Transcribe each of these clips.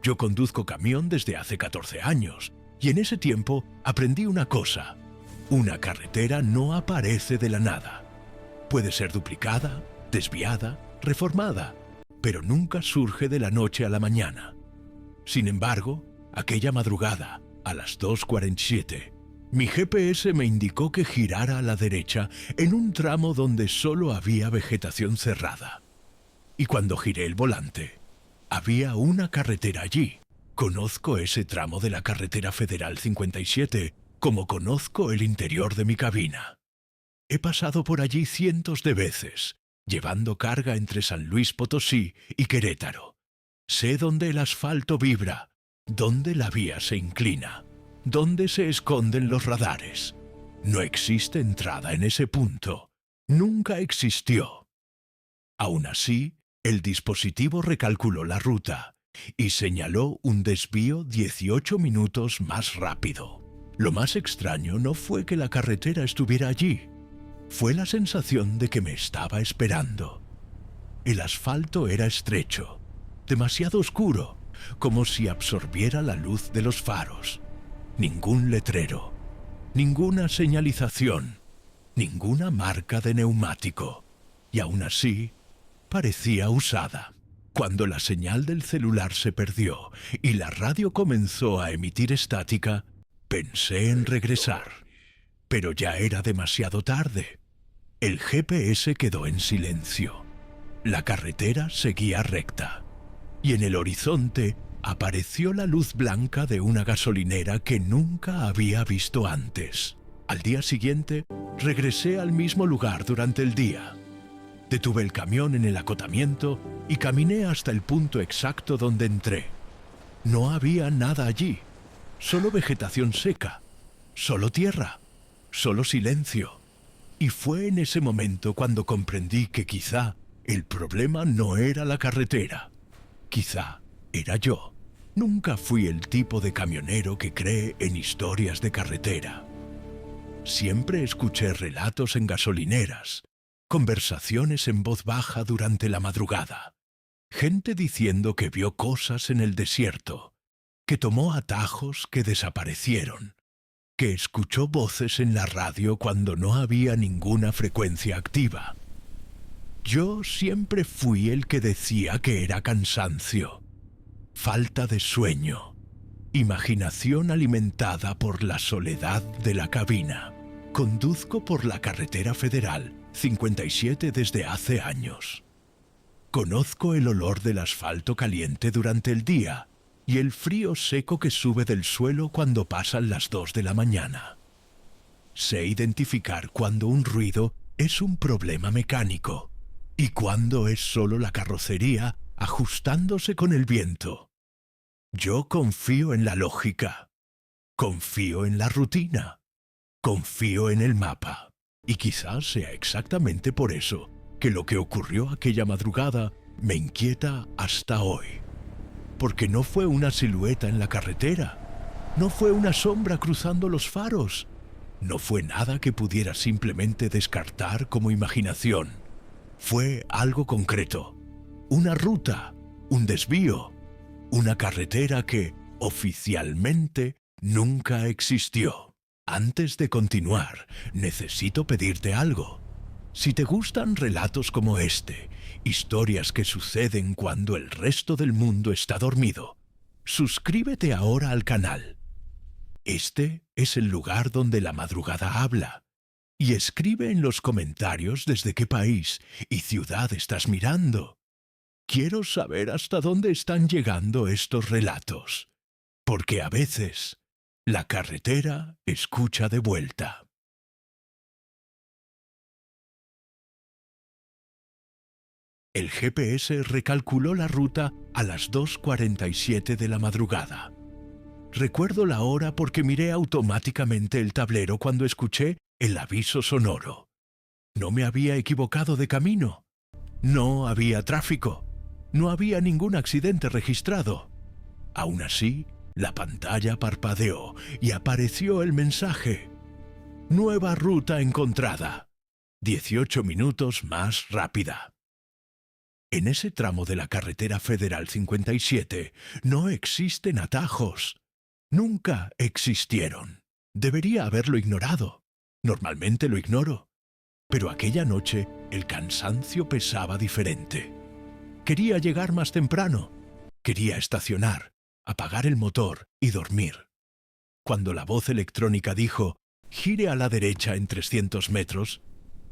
Yo conduzco camión desde hace 14 años y en ese tiempo aprendí una cosa. Una carretera no aparece de la nada. Puede ser duplicada, desviada, reformada, pero nunca surge de la noche a la mañana. Sin embargo, aquella madrugada, a las 2:47, mi GPS me indicó que girara a la derecha en un tramo donde solo había vegetación cerrada. Y cuando giré el volante, había una carretera allí. Conozco ese tramo de la carretera federal 57 como conozco el interior de mi cabina. He pasado por allí cientos de veces, llevando carga entre San Luis Potosí y Querétaro. Sé dónde el asfalto vibra, dónde la vía se inclina, dónde se esconden los radares. No existe entrada en ese punto. Nunca existió. Aún así, el dispositivo recalculó la ruta y señaló un desvío 18 minutos más rápido. Lo más extraño no fue que la carretera estuviera allí. Fue la sensación de que me estaba esperando. El asfalto era estrecho, demasiado oscuro, como si absorbiera la luz de los faros. Ningún letrero, ninguna señalización, ninguna marca de neumático. Y aún así, parecía usada. Cuando la señal del celular se perdió y la radio comenzó a emitir estática, pensé en regresar. Pero ya era demasiado tarde. El GPS quedó en silencio. La carretera seguía recta. Y en el horizonte apareció la luz blanca de una gasolinera que nunca había visto antes. Al día siguiente, regresé al mismo lugar durante el día. Detuve el camión en el acotamiento y caminé hasta el punto exacto donde entré. No había nada allí, solo vegetación seca, solo tierra, solo silencio. Y fue en ese momento cuando comprendí que quizá el problema no era la carretera. Quizá era yo. Nunca fui el tipo de camionero que cree en historias de carretera. Siempre escuché relatos en gasolineras, conversaciones en voz baja durante la madrugada, gente diciendo que vio cosas en el desierto, que tomó atajos que desaparecieron, que escuchó voces en la radio cuando no había ninguna frecuencia activa. Yo siempre fui el que decía que era cansancio, falta de sueño, imaginación alimentada por la soledad de la cabina. Conduzco por la carretera federal 57 desde hace años. Conozco el olor del asfalto caliente durante el día y el frío seco que sube del suelo cuando pasan las 2 de la mañana. Sé identificar cuando un ruido es un problema mecánico y cuando es solo la carrocería ajustándose con el viento. Yo confío en la lógica, confío en la rutina, confío en el mapa. Y quizás sea exactamente por eso que lo que ocurrió aquella madrugada me inquieta hasta hoy. Porque no fue una silueta en la carretera, no fue una sombra cruzando los faros, no fue nada que pudiera simplemente descartar como imaginación. Fue algo concreto, una ruta, un desvío, una carretera que, oficialmente, nunca existió. Antes de continuar, necesito pedirte algo. Si te gustan relatos como este, historias que suceden cuando el resto del mundo está dormido, suscríbete ahora al canal. Este es el lugar donde la madrugada habla. Y escribe en los comentarios desde qué país y ciudad estás mirando. Quiero saber hasta dónde están llegando estos relatos, porque a veces la carretera escucha de vuelta. El GPS recalculó la ruta a las 2:47 de la madrugada. Recuerdo la hora porque miré automáticamente el tablero cuando escuché el aviso sonoro. No me había equivocado de camino. No había tráfico. No había ningún accidente registrado. Aún así, la pantalla parpadeó y apareció el mensaje. Nueva ruta encontrada. 18 minutos más rápida. En ese tramo de la carretera Federal 57 no existen atajos. Nunca existieron. Debería haberlo ignorado. Normalmente lo ignoro. Pero aquella noche el cansancio pesaba diferente. Quería llegar más temprano. Quería estacionar, apagar el motor y dormir. Cuando la voz electrónica dijo «Gire a la derecha en 300 metros»,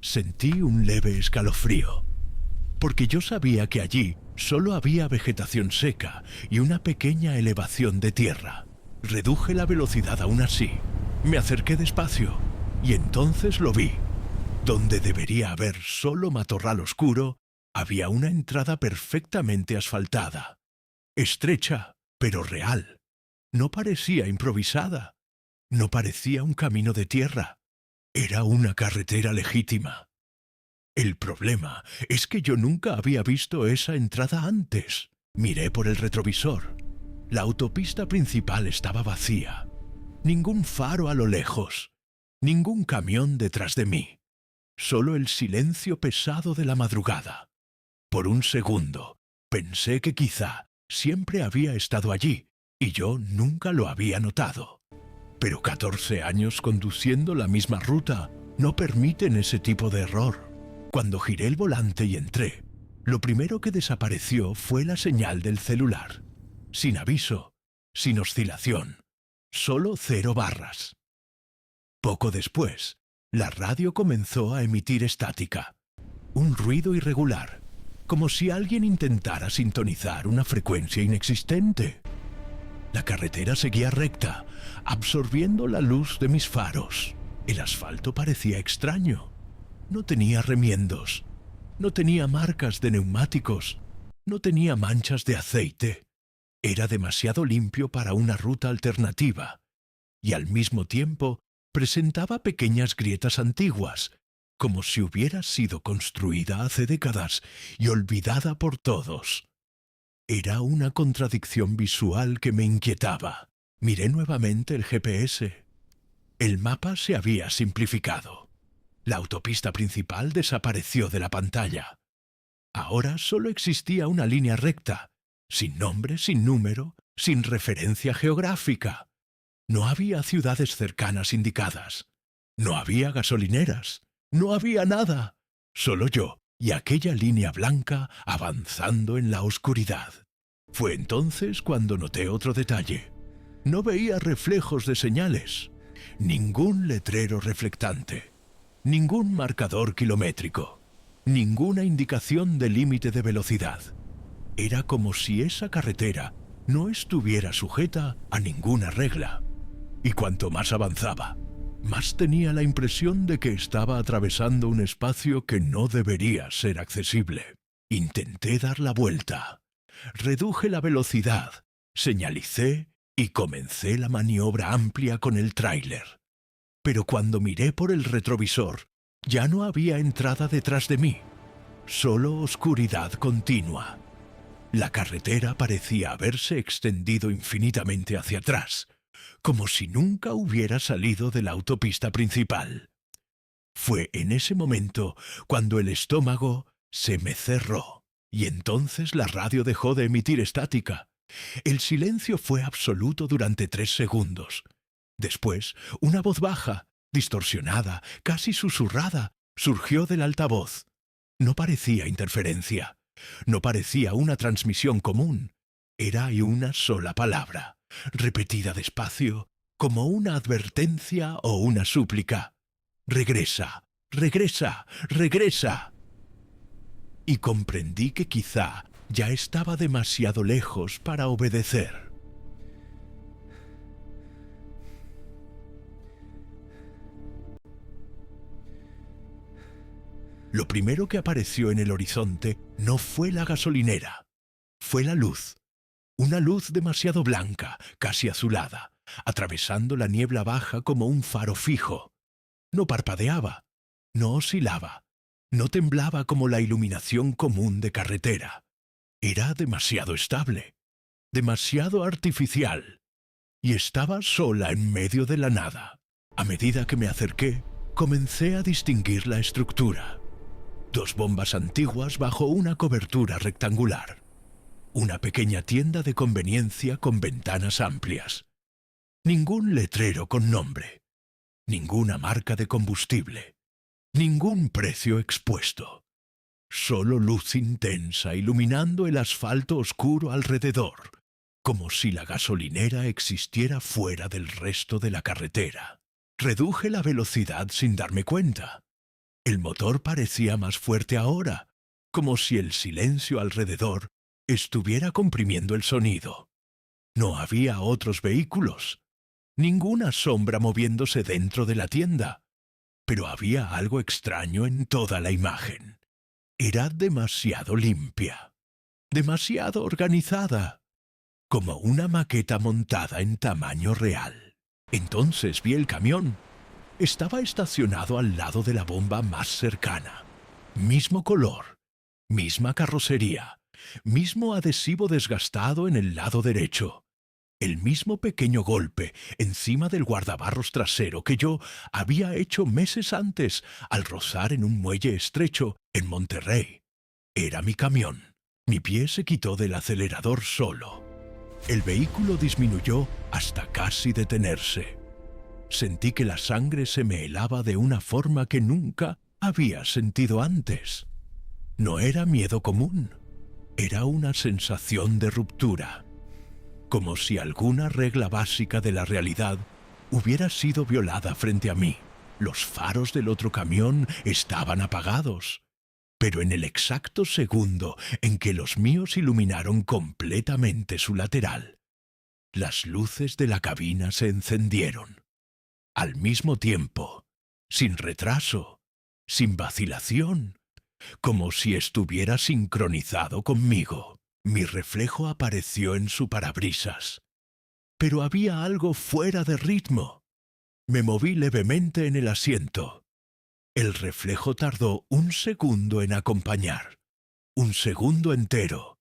sentí un leve escalofrío. Porque yo sabía que allí solo había vegetación seca y una pequeña elevación de tierra. Reduje la velocidad aún así. Me acerqué despacio y entonces lo vi. Donde debería haber solo matorral oscuro, había una entrada perfectamente asfaltada. Estrecha, pero real. No parecía improvisada. No parecía un camino de tierra. Era una carretera legítima. El problema es que yo nunca había visto esa entrada antes. Miré por el retrovisor. La autopista principal estaba vacía. Ningún faro a lo lejos. Ningún camión detrás de mí. Solo el silencio pesado de la madrugada. Por un segundo, pensé que quizá siempre había estado allí y yo nunca lo había notado. Pero 14 años conduciendo la misma ruta no permiten ese tipo de error. Cuando giré el volante y entré, lo primero que desapareció fue la señal del celular. Sin aviso, sin oscilación, solo 0 barras. Poco después, la radio comenzó a emitir estática. Un ruido irregular, como si alguien intentara sintonizar una frecuencia inexistente. La carretera seguía recta, absorbiendo la luz de mis faros. El asfalto parecía extraño. No tenía remiendos, no tenía marcas de neumáticos, no tenía manchas de aceite. Era demasiado limpio para una ruta alternativa y al mismo tiempo presentaba pequeñas grietas antiguas, como si hubiera sido construida hace décadas y olvidada por todos. Era una contradicción visual que me inquietaba. Miré nuevamente el GPS. El mapa se había simplificado. La autopista principal desapareció de la pantalla. Ahora solo existía una línea recta, sin nombre, sin número, sin referencia geográfica. No había ciudades cercanas indicadas. No había gasolineras. No había nada. Solo yo y aquella línea blanca avanzando en la oscuridad. Fue entonces cuando noté otro detalle. No veía reflejos de señales. Ningún letrero reflectante. Ningún marcador kilométrico, ninguna indicación de límite de velocidad. Era como si esa carretera no estuviera sujeta a ninguna regla. Y cuanto más avanzaba, más tenía la impresión de que estaba atravesando un espacio que no debería ser accesible. Intenté dar la vuelta. Reduje la velocidad, señalicé y comencé la maniobra amplia con el tráiler. Pero cuando miré por el retrovisor, ya no había entrada detrás de mí, solo oscuridad continua. La carretera parecía haberse extendido infinitamente hacia atrás, como si nunca hubiera salido de la autopista principal. Fue en ese momento cuando el estómago se me cerró, y entonces la radio dejó de emitir estática. El silencio fue absoluto durante 3 segundos. Después, una voz baja, distorsionada, casi susurrada, surgió del altavoz. No parecía interferencia. No parecía una transmisión común. Era una sola palabra, repetida despacio, como una advertencia o una súplica. «Regresa, regresa, regresa». Y comprendí que quizá ya estaba demasiado lejos para obedecer. Lo primero que apareció en el horizonte no fue la gasolinera, fue la luz. Una luz demasiado blanca, casi azulada, atravesando la niebla baja como un faro fijo. No parpadeaba, no oscilaba, no temblaba como la iluminación común de carretera. Era demasiado estable, demasiado artificial, y estaba sola en medio de la nada. A medida que me acerqué, comencé a distinguir la estructura. Dos bombas antiguas bajo una cobertura rectangular. Una pequeña tienda de conveniencia con ventanas amplias. Ningún letrero con nombre. Ninguna marca de combustible. Ningún precio expuesto. Solo luz intensa iluminando el asfalto oscuro alrededor, como si la gasolinera existiera fuera del resto de la carretera. Reduje la velocidad sin darme cuenta. El motor parecía más fuerte ahora, como si el silencio alrededor estuviera comprimiendo el sonido. No había otros vehículos, ninguna sombra moviéndose dentro de la tienda, pero había algo extraño en toda la imagen. Era demasiado limpia, demasiado organizada, como una maqueta montada en tamaño real. Entonces vi el camión. Estaba estacionado al lado de la bomba más cercana. Mismo color, misma carrocería, mismo adhesivo desgastado en el lado derecho. El mismo pequeño golpe encima del guardabarros trasero que yo había hecho meses antes al rozar en un muelle estrecho en Monterrey. Era mi camión. Mi pie se quitó del acelerador solo. El vehículo disminuyó hasta casi detenerse. Sentí que la sangre se me helaba de una forma que nunca había sentido antes. No era miedo común, era una sensación de ruptura, como si alguna regla básica de la realidad hubiera sido violada frente a mí. Los faros del otro camión estaban apagados, pero en el exacto segundo en que los míos iluminaron completamente su lateral, las luces de la cabina se encendieron. Al mismo tiempo, sin retraso, sin vacilación, como si estuviera sincronizado conmigo. Mi reflejo apareció en su parabrisas. Pero había algo fuera de ritmo. Me moví levemente en el asiento. El reflejo tardó un segundo en acompañar. Un segundo entero.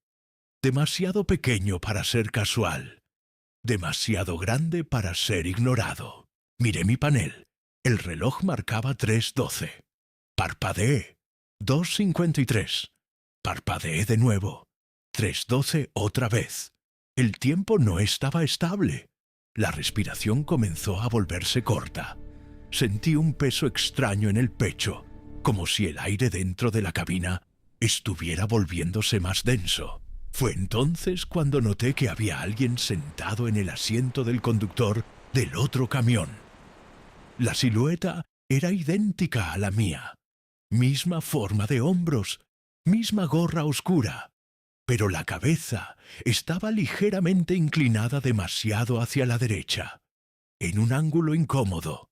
Demasiado pequeño para ser casual. Demasiado grande para ser ignorado. Miré mi panel. El reloj marcaba 3:12. Parpadeé. 2:53. Parpadeé de nuevo. 3:12 otra vez. El tiempo no estaba estable. La respiración comenzó a volverse corta. Sentí un peso extraño en el pecho, como si el aire dentro de la cabina estuviera volviéndose más denso. Fue entonces cuando noté que había alguien sentado en el asiento del conductor del otro camión. La silueta era idéntica a la mía. Misma forma de hombros, misma gorra oscura, pero la cabeza estaba ligeramente inclinada demasiado hacia la derecha, en un ángulo incómodo,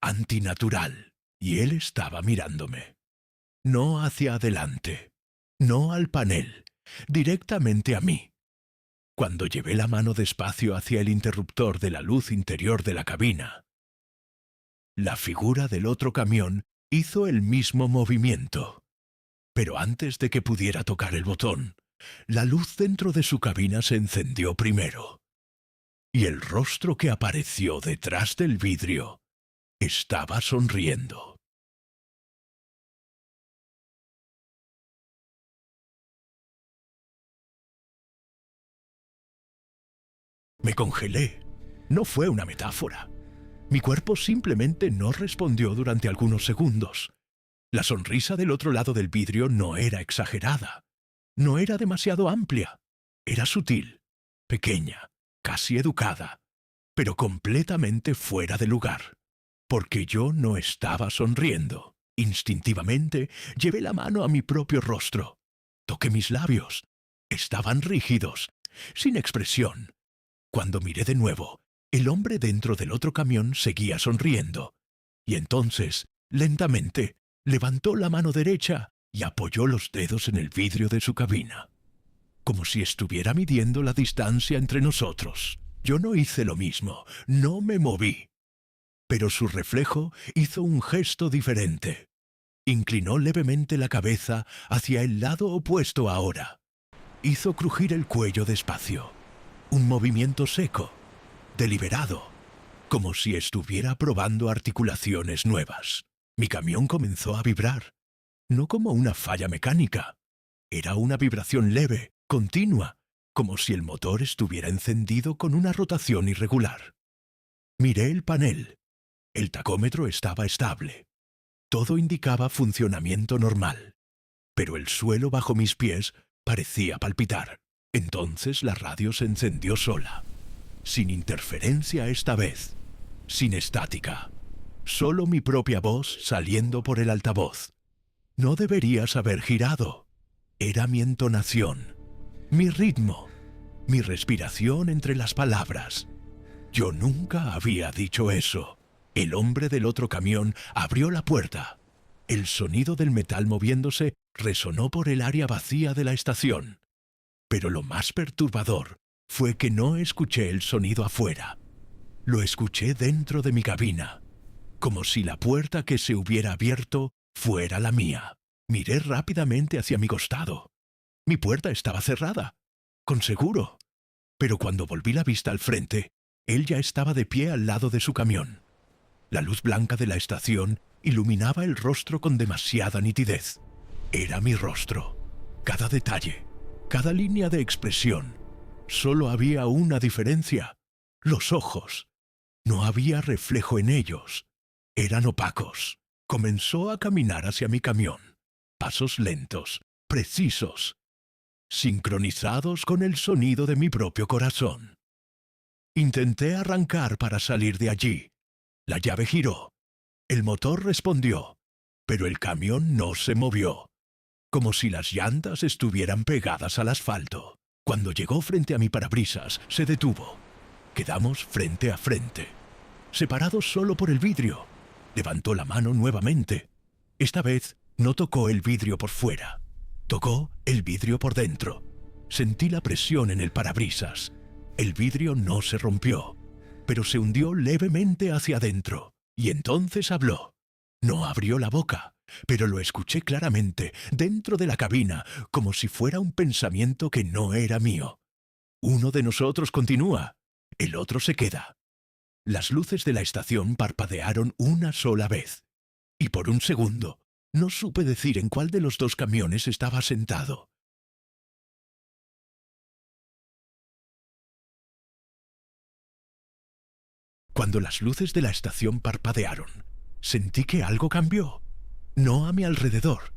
antinatural, y él estaba mirándome. No hacia adelante, no al panel, directamente a mí. Cuando llevé la mano despacio hacia el interruptor de la luz interior de la cabina, la figura del otro camión hizo el mismo movimiento. Pero antes de que pudiera tocar el botón, la luz dentro de su cabina se encendió primero. Y el rostro que apareció detrás del vidrio estaba sonriendo. Me congelé. No fue una metáfora. Mi cuerpo simplemente no respondió durante algunos segundos. La sonrisa del otro lado del vidrio no era exagerada. No era demasiado amplia. Era sutil, pequeña, casi educada, pero completamente fuera de lugar. Porque yo no estaba sonriendo. Instintivamente llevé la mano a mi propio rostro. Toqué mis labios. Estaban rígidos, sin expresión. Cuando miré de nuevo, el hombre dentro del otro camión seguía sonriendo. Y entonces, lentamente, levantó la mano derecha y apoyó los dedos en el vidrio de su cabina, como si estuviera midiendo la distancia entre nosotros. Yo no hice lo mismo, no me moví. Pero su reflejo hizo un gesto diferente. Inclinó levemente la cabeza hacia el lado opuesto ahora. Hizo crujir el cuello despacio. Un movimiento seco, deliberado, como si estuviera probando articulaciones nuevas. Mi camión comenzó a vibrar. no como una falla mecánica. Era una vibración leve, continua, como si el motor estuviera encendido con una rotación irregular. Miré el panel. El tacómetro estaba estable. Todo indicaba funcionamiento normal. Pero el suelo bajo mis pies parecía palpitar. Entonces la radio se encendió sola. Sin interferencia esta vez. Sin estática. Solo mi propia voz saliendo por el altavoz. No deberías haber girado. Era mi entonación, mi ritmo, mi respiración entre las palabras. Yo nunca había dicho eso. El hombre del otro camión abrió la puerta. El sonido del metal moviéndose resonó por el área vacía de la estación. Pero lo más perturbador fue que no escuché el sonido afuera. Lo escuché dentro de mi cabina, como si la puerta que se hubiera abierto fuera la mía. Miré rápidamente hacia mi costado. Mi puerta estaba cerrada, con seguro. Pero cuando volví la vista al frente, él ya estaba de pie al lado de su camión. La luz blanca de la estación iluminaba el rostro con demasiada nitidez. Era mi rostro. Cada detalle, cada línea de expresión. Solo había una diferencia: los ojos. No había reflejo en ellos. Eran opacos. Comenzó a caminar hacia mi camión. Pasos lentos, precisos, sincronizados con el sonido de mi propio corazón. Intenté arrancar para salir de allí. La llave giró. El motor respondió, pero el camión no se movió, como si las llantas estuvieran pegadas al asfalto. Cuando llegó frente a mi parabrisas, se detuvo. Quedamos frente a frente, separados solo por el vidrio. Levantó la mano nuevamente. Esta vez no tocó el vidrio por fuera. Tocó el vidrio por dentro. Sentí la presión en el parabrisas. El vidrio no se rompió, pero se hundió levemente hacia adentro. Y entonces habló. No abrió la boca, pero lo escuché claramente, dentro de la cabina, como si fuera un pensamiento que no era mío. Uno de nosotros continúa, el otro se queda. Las luces de la estación parpadearon una sola vez. Y por un segundo, no supe decir en cuál de los dos camiones estaba sentado. Cuando las luces de la estación parpadearon, sentí que algo cambió. No a mi alrededor,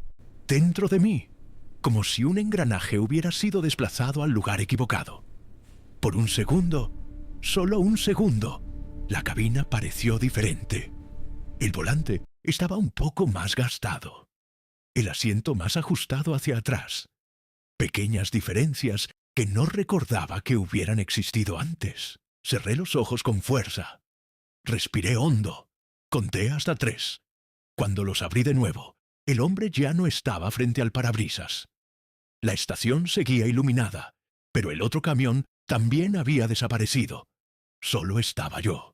dentro de mí, como si un engranaje hubiera sido desplazado al lugar equivocado. Por un segundo, solo un segundo, la cabina pareció diferente. El volante estaba un poco más gastado. El asiento más ajustado hacia atrás. Pequeñas diferencias que no recordaba que hubieran existido antes. Cerré los ojos con fuerza. Respiré hondo. Conté hasta 3. Cuando los abrí de nuevo, el hombre ya no estaba frente al parabrisas. La estación seguía iluminada, pero el otro camión también había desaparecido. Solo estaba yo,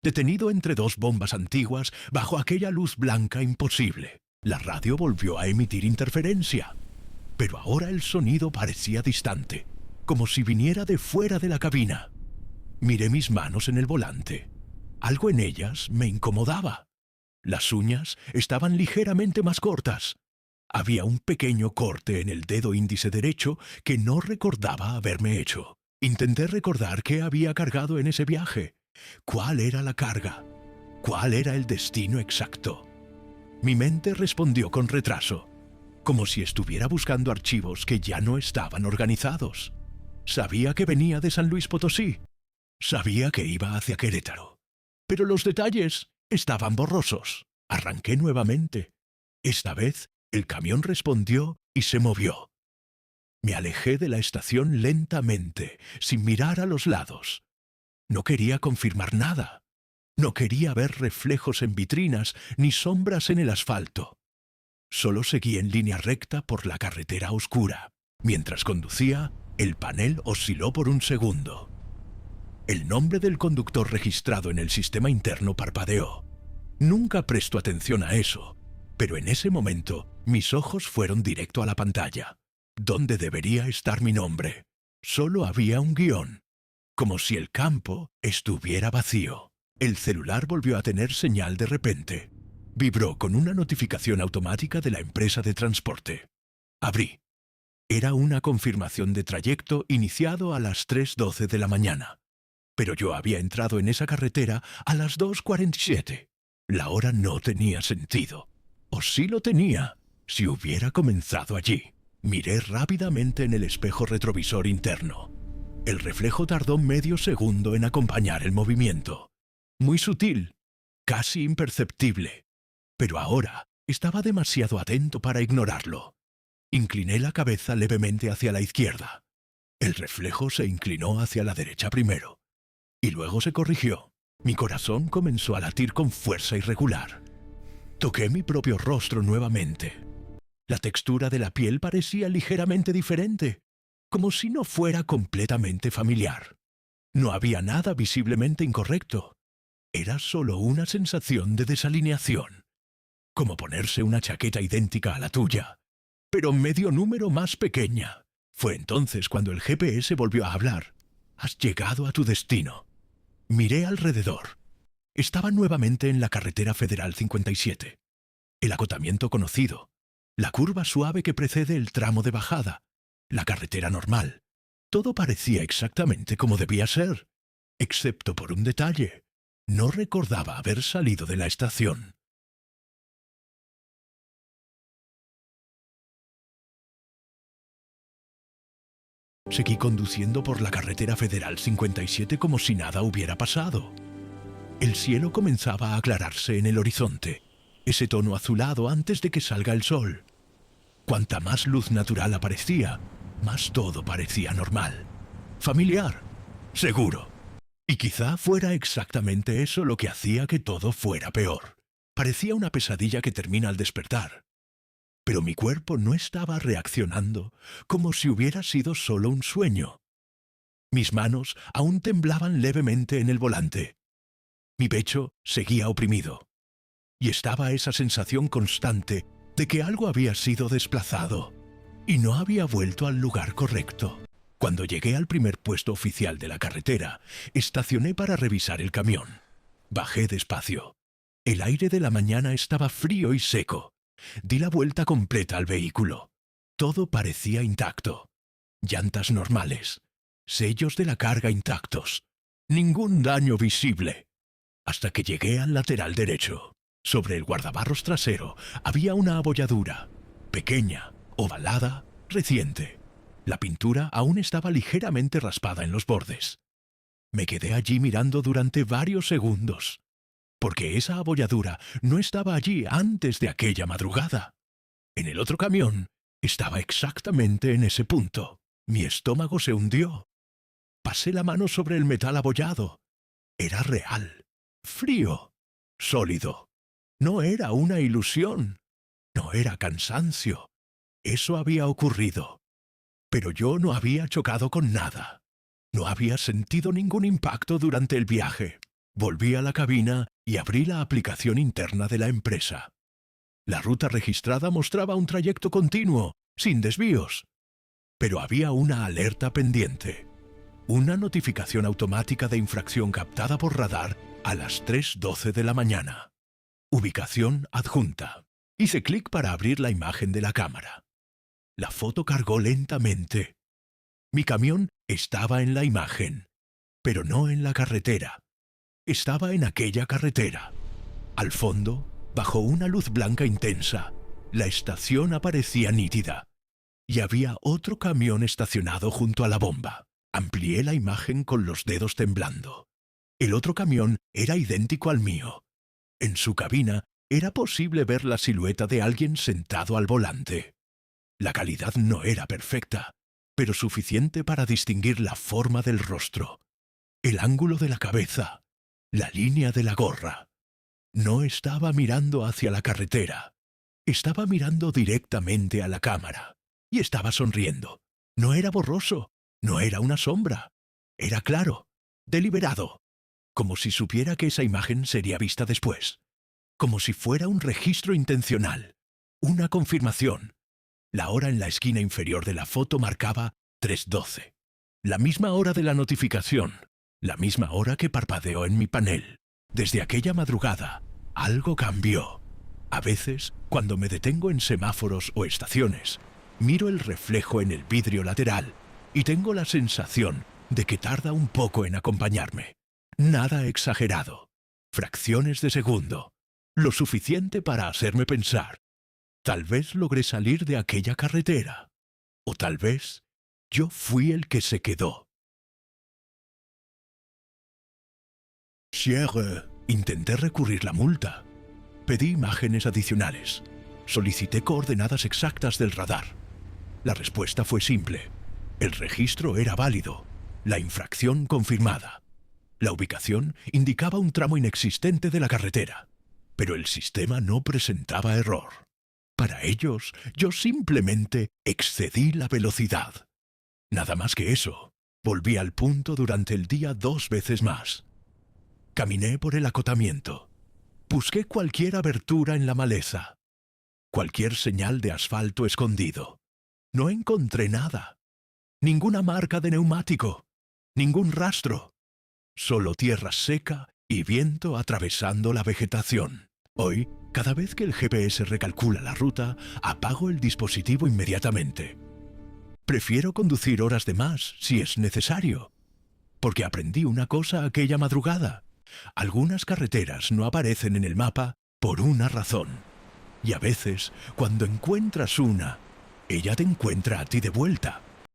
detenido entre dos bombas antiguas bajo aquella luz blanca imposible. La radio volvió a emitir interferencia, pero ahora el sonido parecía distante, como si viniera de fuera de la cabina. Miré mis manos en el volante. Algo en ellas me incomodaba. Las uñas estaban ligeramente más cortas. Había un pequeño corte en el dedo índice derecho que no recordaba haberme hecho. Intenté recordar qué había cargado en ese viaje. ¿Cuál era la carga? ¿Cuál era el destino exacto? Mi mente respondió con retraso, como si estuviera buscando archivos que ya no estaban organizados. Sabía que venía de San Luis Potosí. Sabía que iba hacia Querétaro. Pero los detalles estaban borrosos. Arranqué nuevamente. Esta vez, el camión respondió y se movió. Me alejé de la estación lentamente, sin mirar a los lados. No quería confirmar nada. No quería ver reflejos en vitrinas ni sombras en el asfalto. Solo seguí en línea recta por la carretera oscura. Mientras conducía, el panel osciló por un segundo. El nombre del conductor registrado en el sistema interno parpadeó. Nunca presto atención a eso, pero en ese momento mis ojos fueron directo a la pantalla. ¿Dónde debería estar mi nombre? Solo había un guión, como si el campo estuviera vacío. El celular volvió a tener señal de repente. Vibró con una notificación automática de la empresa de transporte. Abrí. Era una confirmación de trayecto iniciado a las 3:12 de la mañana. Pero yo había entrado en esa carretera a las 2:47. La hora no tenía sentido. O sí lo tenía, si hubiera comenzado allí. Miré rápidamente en el espejo retrovisor interno. El reflejo tardó medio segundo en acompañar el movimiento. Muy sutil, casi imperceptible. Pero ahora estaba demasiado atento para ignorarlo. Incliné la cabeza levemente hacia la izquierda. El reflejo se inclinó hacia la derecha primero. Y luego se corrigió. Mi corazón comenzó a latir con fuerza irregular. Toqué mi propio rostro nuevamente. La textura de la piel parecía ligeramente diferente, como si no fuera completamente familiar. No había nada visiblemente incorrecto. Era solo una sensación de desalineación. Como ponerse una chaqueta idéntica a la tuya, pero medio número más pequeña. Fue entonces cuando el GPS volvió a hablar. Has llegado a tu destino. Miré alrededor. Estaba nuevamente en la carretera Federal 57. El acotamiento conocido. La curva suave que precede el tramo de bajada. La carretera normal. Todo parecía exactamente como debía ser, excepto por un detalle. No recordaba haber salido de la estación. Seguí conduciendo por la carretera Federal 57 como si nada hubiera pasado. El cielo comenzaba a aclararse en el horizonte, ese tono azulado antes de que salga el sol. Cuanta más luz natural aparecía, más todo parecía normal. Familiar, seguro. Y quizá fuera exactamente eso lo que hacía que todo fuera peor. Parecía una pesadilla que termina al despertar. Pero mi cuerpo no estaba reaccionando como si hubiera sido solo un sueño. Mis manos aún temblaban levemente en el volante. Mi pecho seguía oprimido. Y estaba esa sensación constante de que algo había sido desplazado y no había vuelto al lugar correcto. Cuando llegué al primer puesto oficial de la carretera, estacioné para revisar el camión. Bajé despacio. El aire de la mañana estaba frío y seco. Di la vuelta completa al vehículo. Todo parecía intacto. Llantas normales. Sellos de la carga intactos. Ningún daño visible. Hasta que llegué al lateral derecho. Sobre el guardabarros trasero había una abolladura. Pequeña, ovalada, reciente. La pintura aún estaba ligeramente raspada en los bordes. Me quedé allí mirando durante varios segundos, porque esa abolladura no estaba allí antes de aquella madrugada. En el otro camión estaba exactamente en ese punto. Mi estómago se hundió. Pasé la mano sobre el metal abollado. Era real, frío, sólido. No era una ilusión. No era cansancio. Eso había ocurrido. Pero yo no había chocado con nada. No había sentido ningún impacto durante el viaje. Volví a la cabina y abrí la aplicación interna de la empresa. La ruta registrada mostraba un trayecto continuo, sin desvíos. Pero había una alerta pendiente. Una notificación automática de infracción captada por radar a las 3:12 de la mañana. Ubicación adjunta. Hice clic para abrir la imagen de la cámara. La foto cargó lentamente. Mi camión estaba en la imagen, pero no en la carretera. Estaba en aquella carretera. Al fondo, bajo una luz blanca intensa, la estación aparecía nítida. Y había otro camión estacionado junto a la bomba. Amplié la imagen con los dedos temblando. El otro camión era idéntico al mío. En su cabina era posible ver la silueta de alguien sentado al volante. La calidad no era perfecta, pero suficiente para distinguir la forma del rostro, el ángulo de la cabeza, la línea de la gorra. No estaba mirando hacia la carretera. Estaba mirando directamente a la cámara. Y estaba sonriendo. No era borroso, no era una sombra. Era claro, deliberado, como si supiera que esa imagen sería vista después. Como si fuera un registro intencional, una confirmación. La hora en la esquina inferior de la foto marcaba 3:12. La misma hora de la notificación, la misma hora que parpadeó en mi panel. Desde aquella madrugada, algo cambió. A veces, cuando me detengo en semáforos o estaciones, miro el reflejo en el vidrio lateral y tengo la sensación de que tarda un poco en acompañarme. Nada exagerado. Fracciones de segundo. Lo suficiente para hacerme pensar. Tal vez logré salir de aquella carretera. O tal vez yo fui el que se quedó. Cierre. Intenté recurrir la multa. Pedí imágenes adicionales. Solicité coordenadas exactas del radar. La respuesta fue simple. El registro era válido. La infracción confirmada. La ubicación indicaba un tramo inexistente de la carretera. Pero el sistema no presentaba error. Para ellos, yo simplemente excedí la velocidad. Nada más que eso. Volví al punto durante el día 2 veces más. Caminé por el acotamiento. Busqué cualquier abertura en la maleza. Cualquier señal de asfalto escondido. No encontré nada. Ninguna marca de neumático. Ningún rastro. Solo tierra seca y viento atravesando la vegetación. Hoy, cada vez que el GPS recalcula la ruta, apago el dispositivo inmediatamente. Prefiero conducir horas de más si es necesario. Porque aprendí una cosa aquella madrugada. Algunas carreteras no aparecen en el mapa por una razón. Y a veces, cuando encuentras una, ella te encuentra a ti de vuelta.